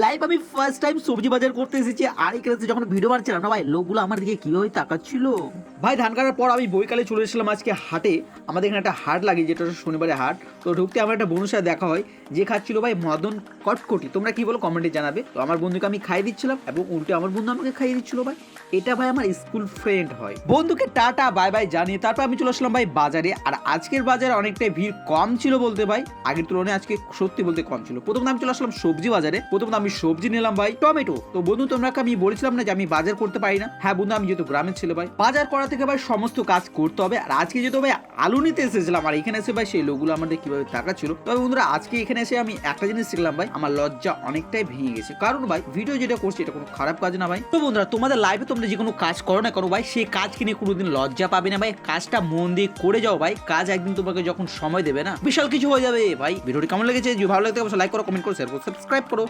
Live আমি first time সবজি বাজার করতে এসেছি, আর এখানে যখন ভিডিও বানাচ্ছিলাম না ভাই, লোকগুলো আমার দিকে কিভাবে তাকাচ্ছিল। ভাই ধান কাটার পর আমি বইকালে চলে এসেছিলাম আজকে হাটে। আমাদের এখানে একটা হাট লাগে, যেটা হচ্ছে শনিবারে হাট। তো ঢুকতে আমার একটা বন্ধুর সাথে দেখা হয়, যে খাচ্ছিল ভাই মদন কটকটি। তোমরা কি বলো কমেন্টে জানাবে। তো আমার বন্ধুকে আমি খাইয়ে দিচ্ছিলাম এবং উল্টে আমার বন্ধু আমাকে খাইয়ে দিচ্ছিল ভাই। এটা ভাই আমার স্কুল ফ্রেন্ড হয়। বন্ধুকে টাটা বাই বাই জানিয়ে তারপর আমি চলে আসলাম ভাই বাজারে। আর আজকের বাজারে অনেকটাই ভিড় কম ছিল বলতে ভাই, আগের তুলনায় আজকে সত্যি বলতে কম ছিল। প্রথমে আমি চলে আসলাম সবজি বাজারে। প্রথমে আমি সবজি নিলাম ভাই টমেটো। তো বন্ধু তোমরা আমি বলেছিলাম না যে আমি বাজার করতে পারি না। হ্যাঁ বন্ধু, আমি যেহেতু গ্রামের ছেলে ভাই, বাজার করা থেকে ভাই সমস্ত কাজ করতে হবে। আর আজকে যেহেতু ভাই আলু নিতে এসেছিলাম, আর এখানে এসে ভাই সেই লোকগুলো আমাদের কিভাবে তাকাচ্ছিল। তবে বন্ধুরা আজকে এখানে এসে আমি একটা জিনিস শিখলাম ভাই, আমার লজ্জা অনেকটাই ভেঙে গেছে। কারণ ভাই ভিডিও যেটা করছি এটা কোনো খারাপ কাজ না ভাই। তো বন্ধুরা তোমাদের লাইফে তোমরা যে কোনো কাজ করো না করো ভাই, সেই কাজ কিনে কোনোদিন লজ্জা পাবে না ভাই। কাজটা মন দিয়ে করে যাও ভাই, কাজ একদিন তোমাকে যখন সময় দেবে না বিশাল কিছু হয়ে যাবে ভাই। ভিডিওটি কেমন লেগেছে, যদি ভালো লাগতে অবশ্যই লাইক করো, কমেন্ট করো, শেয়ার করো, সাবস্ক্রাইব করো।